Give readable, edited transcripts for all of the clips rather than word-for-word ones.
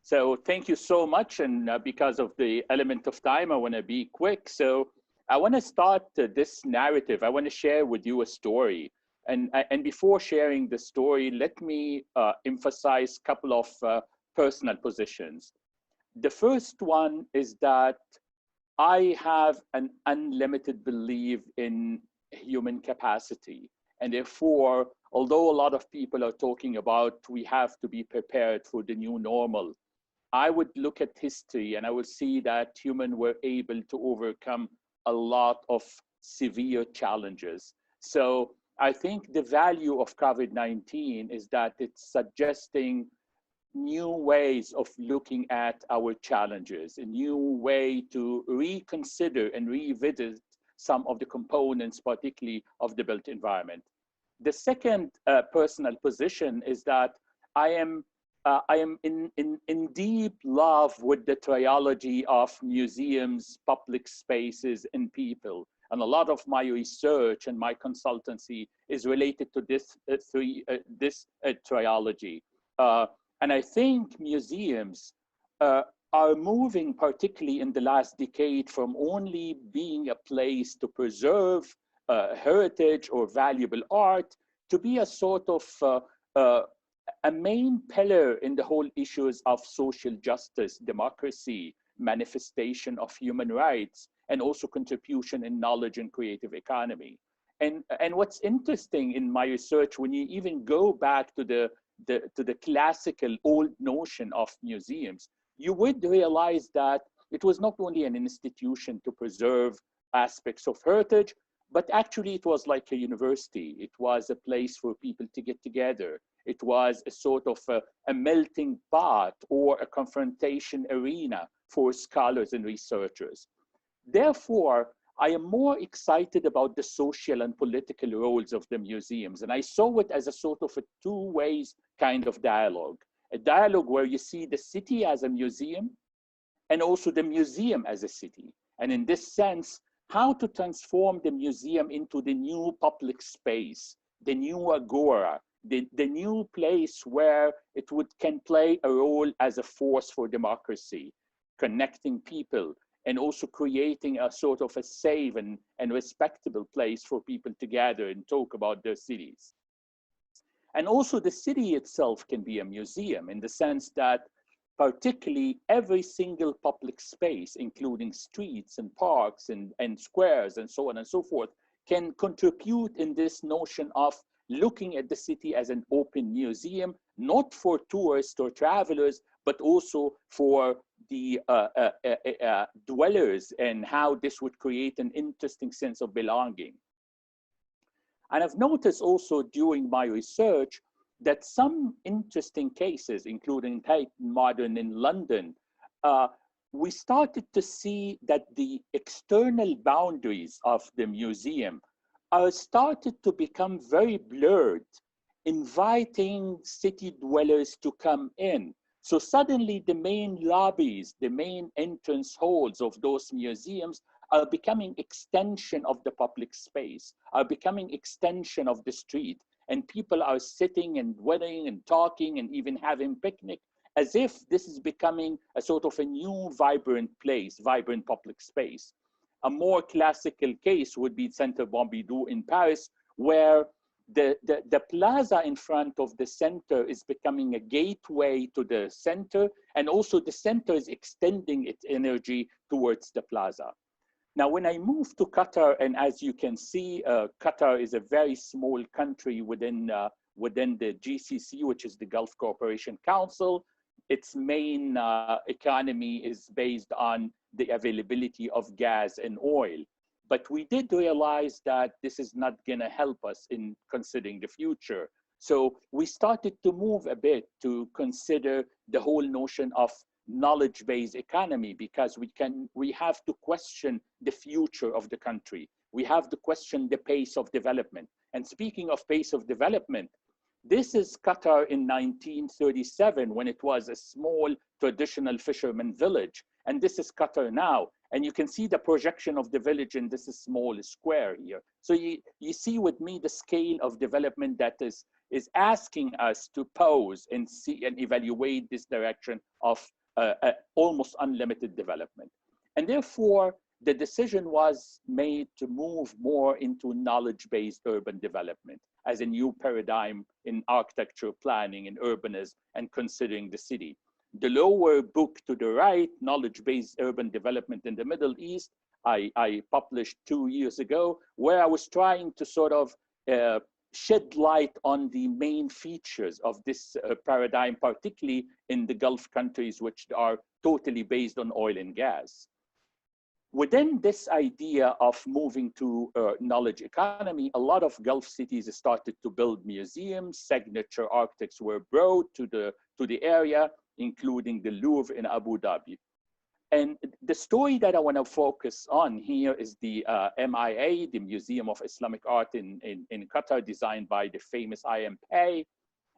So thank you so much. And because of the element of time, I want to be quick. So I want to start this narrative. I want to share with you a story. And before sharing the story, let me emphasize a couple of personal positions. The first one is that I have an unlimited belief in human capacity. And therefore, although a lot of people are talking about we have to be prepared for the new normal, I would look at history and I will see that humans were able to overcome a lot of severe challenges. So I think the value of COVID-19 is that it's suggesting new ways of looking at our challenges, a new way to reconsider and revisit some of the components, particularly of the built environment. The second personal position is that I am in deep love with the trilogy of museums, public spaces, and people. And a lot of my research and my consultancy is related to this trilogy. And I think museums are moving, particularly in the last decade, from only being a place to preserve heritage or valuable art to be a sort of a main pillar in the whole issues of social justice, democracy, manifestation of human rights, and also contribution in knowledge and creative economy. And what's interesting in my research, when you even go back to the classical old notion of museums, you would realize that it was not only an institution to preserve aspects of heritage, but actually it was like a university. It was a place for people to get together. It was a sort of a melting pot or a confrontation arena for scholars and researchers. Therefore, I am more excited about the social and political roles of the museums. And I saw it as a sort of a two-way kind of dialogue, a dialogue where you see the city as a museum and also the museum as a city. And in this sense, how to transform the museum into the new public space, the new agora, the new place where it can play a role as a force for democracy, connecting people, and also creating a sort of a safe and respectable place for people to gather and talk about their cities. And also the city itself can be a museum in the sense that particularly every single public space, including streets and parks and squares and so on and so forth, can contribute in this notion of looking at the city as an open museum, not for tourists or travelers, but also for the dwellers, and how this would create an interesting sense of belonging. And I've noticed also during my research that some interesting cases, including Tate Modern in London, we started to see that the external boundaries of the museum are started to become very blurred, inviting city dwellers to come in. So suddenly the main lobbies, the main entrance halls of those museums are becoming extension of the public space, are becoming extension of the street. And people are sitting and dwelling and talking and even having picnic, as if this is becoming a sort of a new vibrant place, vibrant public space. A more classical case would be Centre Pompidou in Paris, where the plaza in front of the center is becoming a gateway to the center, and also the center is extending its energy towards the plaza. Now, when I moved to Qatar, and as you can see, Qatar is a very small country within the GCC, which is the Gulf Cooperation Council. Its main economy is based on the availability of gas and oil. But we did realize that this is not going to help us in considering the future. So we started to move a bit to consider the whole notion of knowledge-based economy, because we have to question the future of the country. We have to question the pace of development. And speaking of pace of development, this is Qatar in 1937, when it was a small traditional fisherman village. And this is Qatar now. And you can see the projection of the village in this small square here. So you see with me the scale of development that is is asking us to pause and see and evaluate this direction of almost unlimited development. And therefore, the decision was made to move more into knowledge-based urban development as a new paradigm in architecture, planning, and urbanism, and considering the city. The lower book to the right, Knowledge-Based Urban Development in the Middle East, I published 2 years ago, where I was trying to sort of shed light on the main features of this paradigm, particularly in the Gulf countries, which are totally based on oil and gas. Within this idea of moving to knowledge economy, a lot of Gulf cities started to build museums. Signature architects were brought to the area, including the Louvre in Abu Dhabi. And the story that I want to focus on here is the MIA, the Museum of Islamic Art in Qatar, designed by the famous I.M. Pei.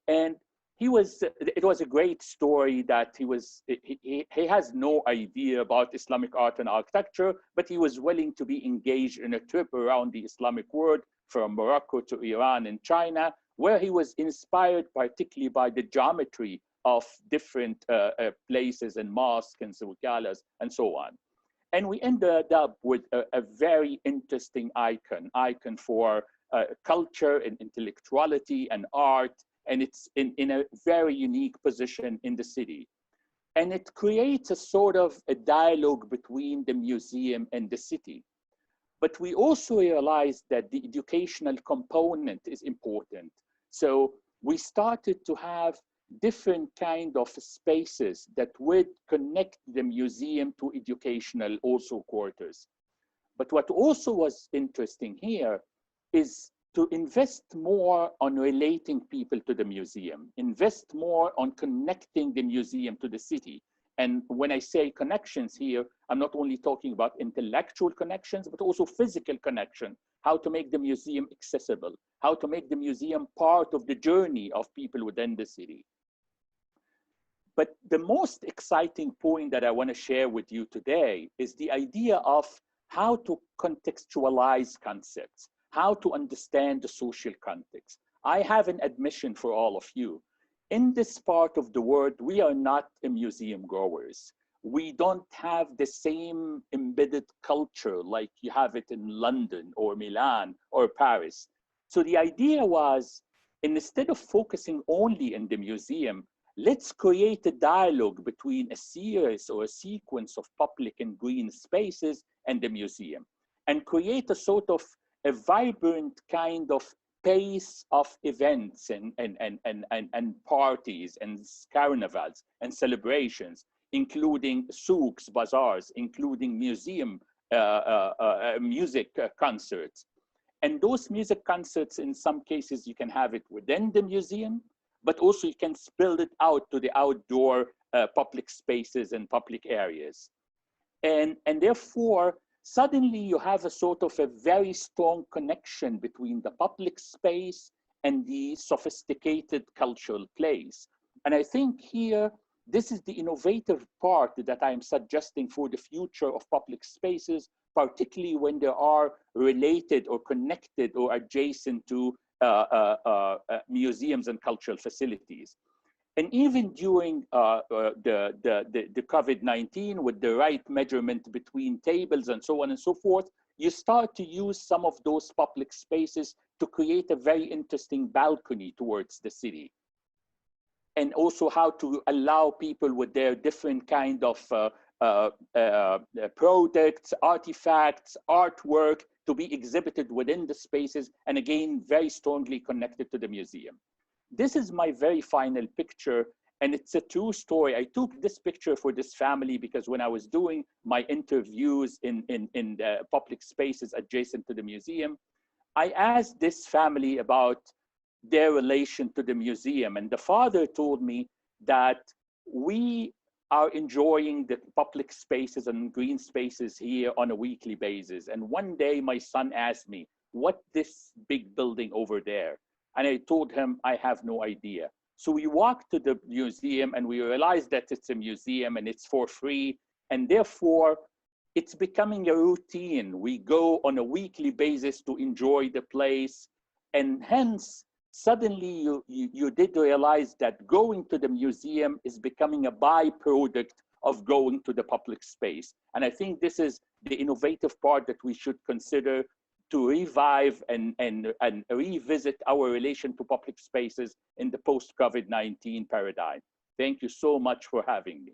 And it was a great story that he has no idea about Islamic art and architecture, but he was willing to be engaged in a trip around the Islamic world from Morocco to Iran and China, where he was inspired particularly by the geometry of different places and mosques and zawqalas and so on. And we ended up with a very interesting icon for culture and intellectuality and art. And it's in a very unique position in the city. And it creates a sort of a dialogue between the museum and the city. But we also realized that the educational component is important. So we started to have different kind of spaces that would connect the museum to educational also quarters. But what also was interesting here is to invest more on relating people to the museum, invest more on connecting the museum to the city. And when I say connections here, I'm not only talking about intellectual connections, but also physical connection, how to make the museum accessible, how to make the museum part of the journey of people within the city. But the most exciting point that I want to share with you today is the idea of how to contextualize concepts, how to understand the social context. I have an admission for all of you. In this part of the world, we are not museum goers. We don't have the same embedded culture like you have it in London or Milan or Paris. So the idea was, instead of focusing only in the museum, let's create a dialogue between a series or a sequence of public and green spaces and the museum, and create a sort of a vibrant kind of pace of events and parties and carnivals and celebrations, including souks, bazaars, including museum music concerts. And those music concerts, in some cases, you can have it within the museum, but also you can spill it out to the outdoor public spaces and public areas. And therefore, suddenly you have a sort of a very strong connection between the public space and the sophisticated cultural place. And I think here, this is the innovative part that I'm suggesting for the future of public spaces, particularly when they are related or connected or adjacent to museums and cultural facilities. And even during the COVID-19, with the right measurement between tables and so on and so forth, you start to use some of those public spaces to create a very interesting balcony towards the city. And also how to allow people with their different kind of products, artifacts, artwork to be exhibited within the spaces, and again, very strongly connected to the museum. This is my very final picture, and it's a true story. I took this picture for this family because when I was doing my interviews in the public spaces adjacent to the museum, I asked this family about their relation to the museum. And the father told me that we are enjoying the public spaces and green spaces here on a weekly basis. And one day my son asked me, "What this big building over there?" And I told him, I have no idea. So we walked to the museum and we realized that it's a museum and it's for free. And therefore, it's becoming a routine. We go on a weekly basis to enjoy the place. And hence, suddenly you did realize that going to the museum is becoming a byproduct of going to the public space. And I think this is the innovative part that we should consider to revive and revisit our relation to public spaces in the post-COVID-19 paradigm. Thank you so much for having me.